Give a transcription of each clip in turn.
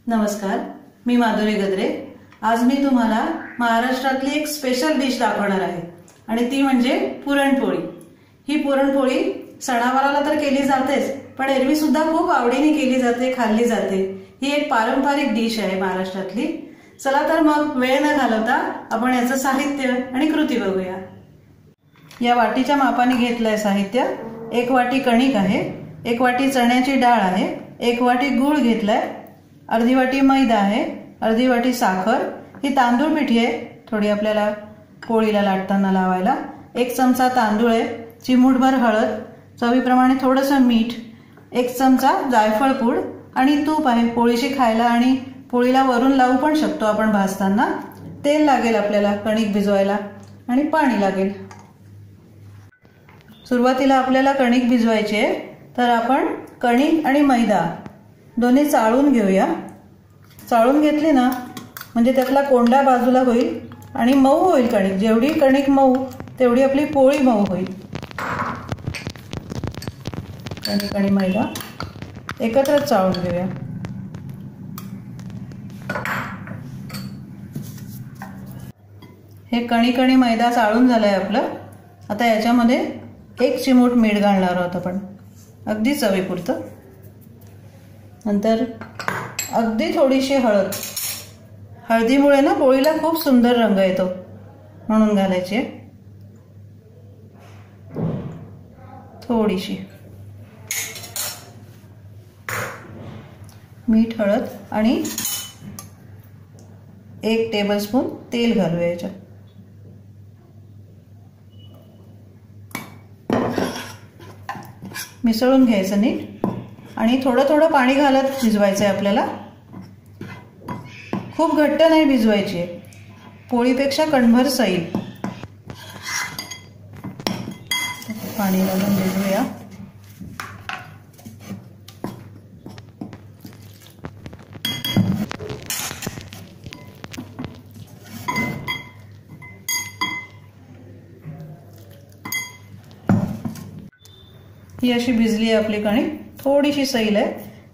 नमस्कार, मी माधुरी गद्रे। आज मी तुम्हाला महाराष्ट्रातली एक स्पेशल डिश दाखवणार आहे आणि ती म्हणजे पुरणपोळी। ही पुरणपोळी सणावाराला तर केली जातेच, पण एरवी सुद्धा खूप आवडीने केली जाते, खाल्ली जाते। ही एक पारंपरिक डिश आहे महाराष्ट्रातली। चला तर मग वेळ न घालवता आपण याचं साहित्य आणि कृती बघूया। या वाटीच्या मापाने घेतलंय साहित्य। 1 वाटी कणिक आहे, 1 वाटी चण्याची डाळ आहे, 1 वाटी गूळ घेतलाय, अर्धी वाटी मैदा आहे, अर्धी वाटी साखर, ही तांदूळ पिठी आहे थोडी आपल्याला पोळीला लाटताना लावायला, 1 चमचा तांदूळ आहे, चिमूटभर हळद, चवीप्रमाणे थोडंसं मीठ, 1 चमचा जायफळ पूड आणि तूप आहे पोळीशी खायला आणि पोळीला वरून लावू पण शकतो आपण भाजताना। तेल लागेल आपल्याला कणिक भिजवायला आणि पाणी लागेल। सुरुवातीला आपल्याला कणिक भिजवायची आहे, तर आपण कणिक आणि मैदा दोन्ही चाळून घेऊया। चाळून घेतली ना म्हणजे त्यातला कोंडा बाजूला होईल आणि मऊ होईल कणिक। जेवढी कणिक मऊ तेवढी आपली पोळी मऊ होईल। कणिक आणि मैदा एकत्रच चाळून घेऊया। हे कणिक आणि मैदा चाळून झालंय आपलं। आता याच्यामध्ये 1 चिमूट मीठ घालणार आहोत आपण, अगदी चवीपुरतं। नंतर अगदी थोडीशी हळद, हळदीमुळे ना पोळीला खूप सुंदर रंग येतो म्हणून घालायची आहे। थोडीशी मीठ, हळद आणि 1 टेबलस्पून तेल घालूया याच्यात। मिसळून घ्यायचं नीट आणि थोडं थोडं पाणी घालत भिजवायचं आहे आपल्याला। खूप घट्ट नाही भिजवायची आहे, पोळीपेक्षा कणभर सैल। पाणी घालून भिजवूया। ही अशी भिजली आहे आपली कणिक, थोडीशी सैल आहे।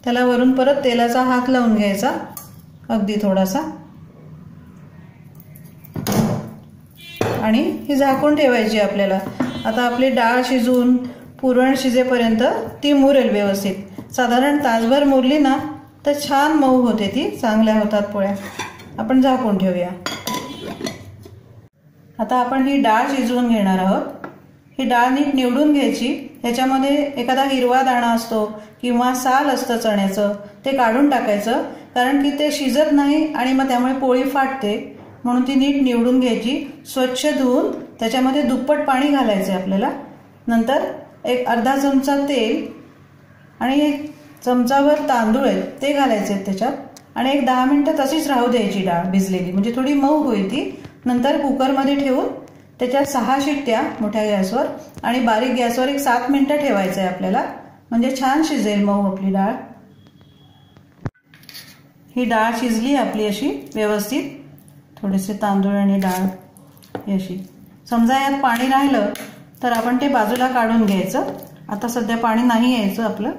त्याला वरून परत तेलाचा हात लावून घ्यायचा, अगदी थोडासा, आणि ही झाकून ठेवायची आपल्याला। आता आपली डाळ शिजून पुरण शिजेपर्यंत ती मुरेल व्यवस्थित। साधारण तासभर मुरली ना तर छान मऊ होते, ती चांगल्या होतात पोळ्या। आपण झाकून ठेवूया। आता आपण ही डाळ शिजवून घेणार आहोत। ही डाळ नीट निवडून घ्यायची। ह्याच्यामध्ये एखादा हिरवा दाणा असतो किंवा साल असतं चण्याचं, ते काढून टाकायचं, कारण की ते शिजत नाही आणि मग त्यामुळे पोळी फाटते। म्हणून ती नीट निवडून घ्यायची, स्वच्छ धुवून त्याच्यामध्ये दुप्पट पाणी घालायचं आपल्याला। नंतर 1 अर्धा चमचा तेल आणि 1 चमचाभर तांदूळ आहेत ते घालायचे त्याच्यात आणि 10 मिनिटं तशीच राहू द्यायची डाळ भिजलेली, म्हणजे थोडी मऊ होईल ती। नंतर कुकरमध्ये ठेवून त्याच्यात 6 शिट्ट्या मोठ्या गॅसवर आणि बारीक गॅसवर 7 मिनिटं ठेवायचं आहे आपल्याला, म्हणजे छान शिजेल मऊ आपली डाळ। ही डाळ शिजली आपली अशी व्यवस्थित, थोडेसे तांदूळ आणि डाळ अशी। समजा यात पाणी राहिलं तर आपण ते बाजूला काढून घ्यायचं। आता सध्या पाणी नाही यायचं आपलं,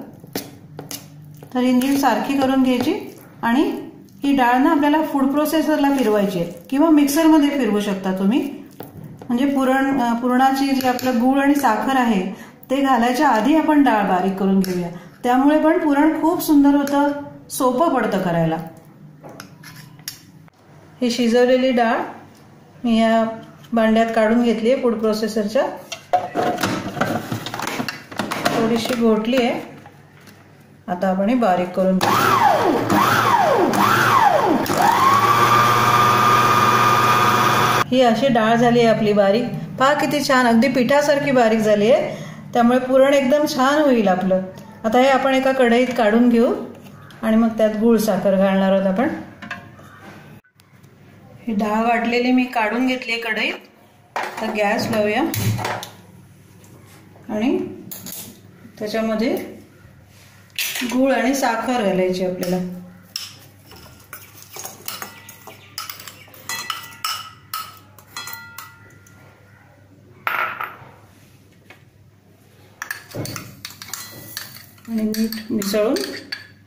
तर ही नीट सारखी करून घ्यायची आणि ही डाळ ना आपल्याला फूड प्रोसेसरला फिरवायची आहे किंवा मिक्सरमध्ये फिरवू शकता तुम्ही। म्हणजे पुरणाची जी आपलं गूळ आणि साखर आहे ते घालायच्या आधी आपण डाळ बारीक करून घेऊया, त्यामुळे पण पुरण खूप सुंदर होतं, सोपं पडतं करायला। ही शिजवलेली डाळ मी या भांड्यात काढून घेतली आहे फूड प्रोसेसरच्या। थोडीशी घोटली आहे, आता आपण ही बारीक करून ही अशी डाळ झाली आहे आपली बारीक। पहा किती छान, अगदी पिठासारखी बारीक झाली आहे, त्यामुळे पुरण एकदम छान होईल आपलं। आता हे आपण एका कढईत काढून घेऊ आणि मग त्यात गूळ साखर घालणार आहोत आपण। ही डाळ वाटलेली मी काढून घेतली कढईत। तर गॅस लावूया आणि त्याच्यामध्ये गूळ आणि साखर घालायची आपल्याला। आणि मीठ मिसळून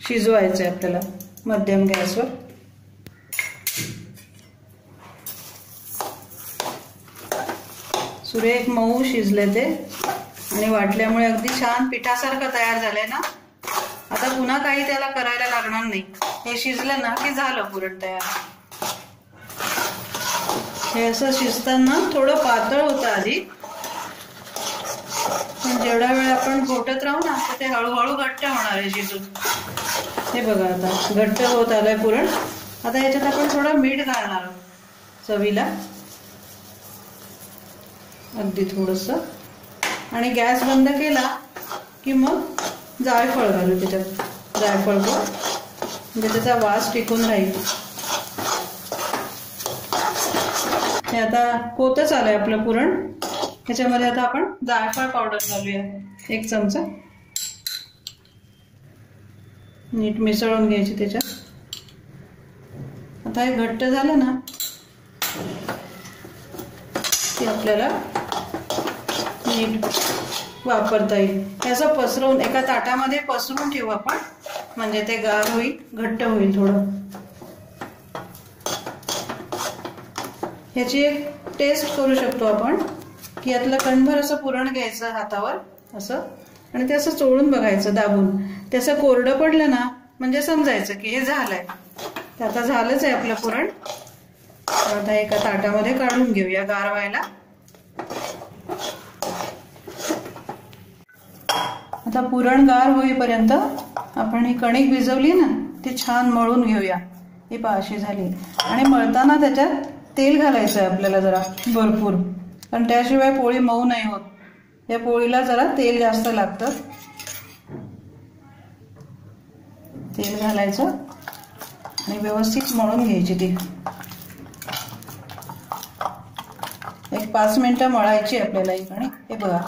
शिजवायचं आहे आपल्याला। मध्यम गॅसवर. सुरेख मऊ शिजले ते आणि वाटल्यामुळे अगदी छान पिठासारखं तयार झालंय ना. आता पुन्हा काही त्याला करायला लागणार नाही. हे शिजलं ना की झालं पुरण तयार. हे असं शिजताना थोडं पातळ होतं आधी, पण जेवढा वेळ आपण घोटत राहू ना तर ते हळूहळू घट्ट होणार आहे शिजून. हे बघा आता घट्ट होत आलंय पुरण. आता याच्यात आपण थोडं मीठ घालणार आहोत चवीला, अगदी थोडंसं. आणि गॅस बंद केला की मग जायफळ घालू त्याच्यात. जायफळ म्हणजे त्याचा वास टिकून राहील. हे आता कोतच आलंय आपलं पुरण. ह्याच्यामध्ये आता आपण जायफळ पावडर घालूया 1 चमचा. नीट मिसळून घ्यायची त्याच्यात. आता हे घट्ट झालं ना की आपल्याला नीट वापरता येईल. असं पसरवून एका ताटामध्ये पसरून ठेवू आपण, म्हणजे ते गार होईल, घट्ट होईल थोडं. ह्याची एक टेस्ट करू शकतो आपण की यातलं कणभर असं पुरण घ्यायचं हातावर असं आणि ते असं चोळून बघायचं दाबून. ते असं कोरडं पडलं ना म्हणजे समजायचं की हे झालंय. ते आता झालंच आहे आपलं पुरण. आता एका ताटामध्ये काढून घेऊया गार व्हायला. आता पुरण गार होईपर्यंत आपण ही कणिक भिजवली ना ती छान मळून घेऊया. ही पहा अशी झाली. आणि मळताना त्याच्यात तेल घालायचं आहे आपल्याला जरा भरपूर, कारण त्याशिवाय पोळी मऊ नाही होत. या पोळीला जरा तेल जास्त लागतं. तेल घालायचं आणि व्यवस्थित मळून घ्यायची ती. 1-5 मिनिटं मळायची आपल्याला ही कणिक. हे बघा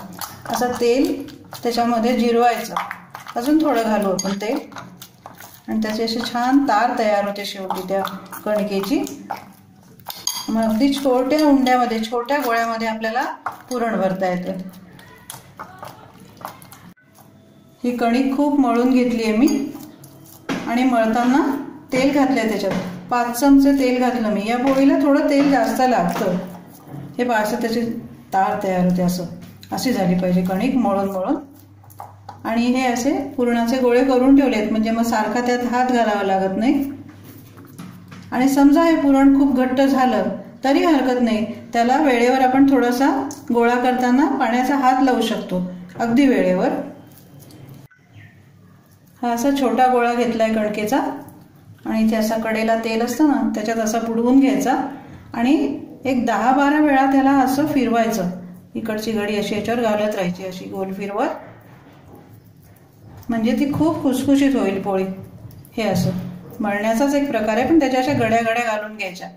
असं तेल त्याच्यामध्ये जिरवायचं. अजून थोडं घालू आपण तेल आणि त्याची अशी छान तार तयार होते शेवटी त्या कणकेची. मग अगदी छोट्या उंड्यामध्ये, छोट्या गोळ्यामध्ये आपल्याला पुरण भरता येतं. ही कणिक खूप मळून घेतली आहे मी आणि मळताना तेल घातलंय त्याच्यात. 5 चमचे तेल घातलं मी. या पोळीला थोडं तेल जास्त लागतं. हे पहा असं त्याची तार तयार होते. असं अशी झाली पाहिजे कणिक मळून मळून. आणि हे असे पुरणाचे गोळे करून ठेवलेत म्हणजे मग सारखा त्यात हात घालावा लागत नाही. आणि समजा हे पुरण खूप घट्ट झालं तरी हरकत नाही. त्याला वेळेवर आपण थोडासा गोळा करताना पाण्याचा हात लावू शकतो अगदी वेळेवर. हा असा छोटा गोळा घेतलाय कणकेचा आणि इथे असा कडेला तेल असतं ना त्याच्यात असा बुडवून घ्यायचा आणि एक 10-12 वेळा त्याला असं फिरवायचं. इकडची घडी अशी याच्यावर घालत राहायची अशी गोल फिरवत, म्हणजे ती खूप खुसखुशीत होईल पोळी. हे असं मळण्याचाच एक प्रकार आहे, पण त्याच्या अशा घड्या घड्या घालून घ्यायच्या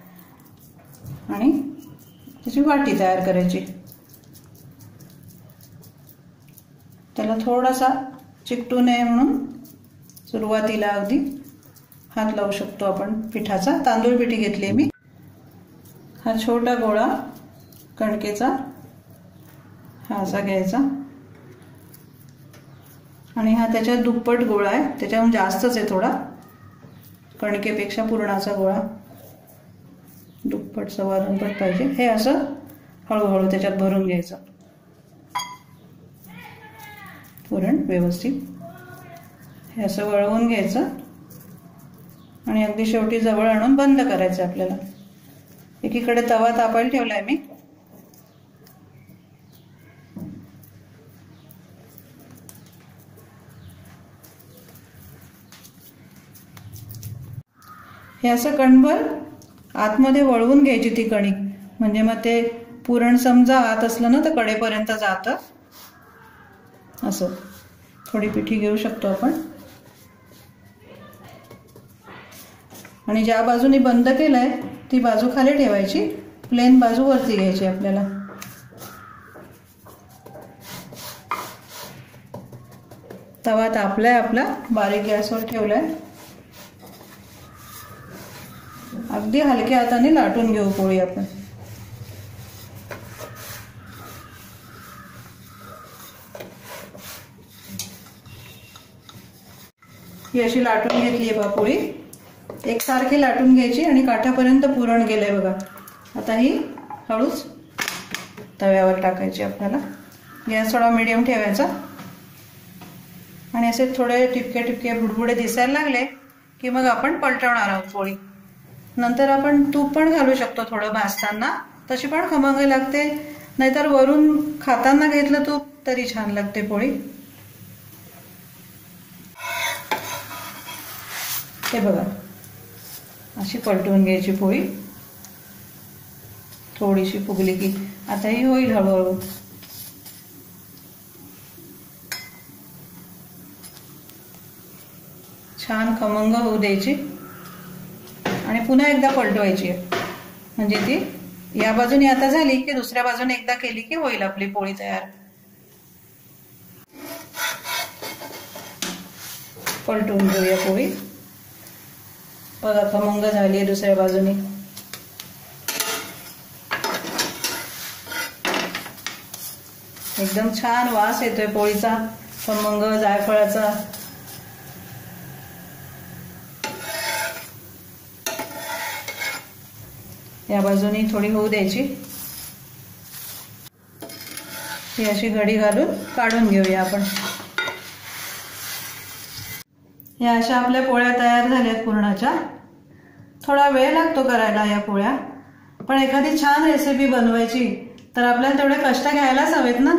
आणि त्याची वाटी तयार करायची. त्याला थोडासा चिकटू नये म्हणून सुरुवातीला अगदी हात लावू शकतो आपण पिठाचा. तांदूळ पिठी घेतली मी. हा छोटा गोळा कणकेचा हा असा घ्यायचा आणि हा त्याच्या दुप्पट गोळा आहे, त्याच्याहून जास्तच आहे थोडा. कणकेपेक्षा पुरणाचा गोळा दुप्पट 2.25 पट पाहिजे. हे असं हळूहळू त्याच्यात भरून घ्यायचं पुरण व्यवस्थित. हे असं वळवून घ्यायचं आणि अगदी शेवटी जवळ आणून बंद करायचं आपल्याला. एकीकडे तवा तापायला ठेवलाय मी. हे असं कणभर आतमध्ये वळवून घ्यायची ती कणिक, म्हणजे मग ते पुरण समजा आत असलं ना तर कडेपर्यंत जातं. असं थोडी पिठी घेऊ शकतो आपण आणि ज्या बाजूने बंद केलंय ती बाजू खाली ठेवायची, प्लेन बाजू वरती घ्यायची आपल्याला. तवा तापलाय आपला, बारीक गॅसवर ठेवलाय. अगदी हलक्या हाताने लाटून घेऊ पोळी आपण. ही अशी लाटून घेतली आहे पोळी एकसारखी लाटून घ्यायची आणि काठापर्यंत पुरण गेलंय बघा। आता ही हळूच तव्यावर टाकायची। आपल्याला गॅस थोडा मीडियम ठेवायचा आणि असे थोडे टिपके टिपके बुडबुडे दिसायला लागले की मग आपण पलटवणार आहोत पोळी। नंतर आपण तूप पण घालू शकतो थोडं भाजताना, तशी पण खमंग लागते, नाहीतर वरून खाताना घेतलं तूप तरी छान लागते पोळी। हे बघा अशी पलटवून घ्यायची पोळी, थोडीशी फुगली की आता ही होईल हळूहळू। छान खमंग होऊ द्यायची आणि पुन्हा एकदा पलटवायची, म्हणजे ती या बाजूने आता झाली की दुसऱ्या बाजूने एकदा केली की होईल आपली पोळी तयार। पलटवून घेऊया पोळी। बघा खमंग झाली आहे दुसऱ्या बाजूने। एकदम छान वास येतोय पोळीचा, खमंग जायफळाचा। या बाजूनी थोडी होऊ द्यायची। ही अशी घडी घालून काढून घेऊया आपण। या अशा आपल्या पोळ्या तयार झाल्यात पुरणाच्या। थोडा वेळ लागतो करायला या पोळ्या, पण एखादी छान रेसिपी बनवायची तर आपल्याला तेवढे कष्ट घ्यायलाच हवेत ना।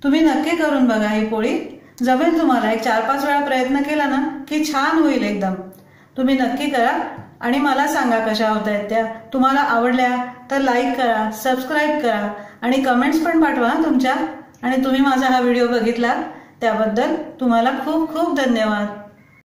तुम्ही नक्की करून बघा ही पोळी, जमेल तुम्हाला। एक 4-5 वेळा प्रयत्न केला ना की छान होईल एकदम। तुम्ही नक्की करा आणि मला सांगा कशा होत आहेत त्या। तुम्हाला आवडल्या तर लाईक करा, सबस्क्राईब करा आणि कमेंट्स पण पाठवा तुमच्या। आणि तुम्ही माझा हा व्हिडिओ बघितला त्याबद्दल तुम्हाला खूप खूप धन्यवाद।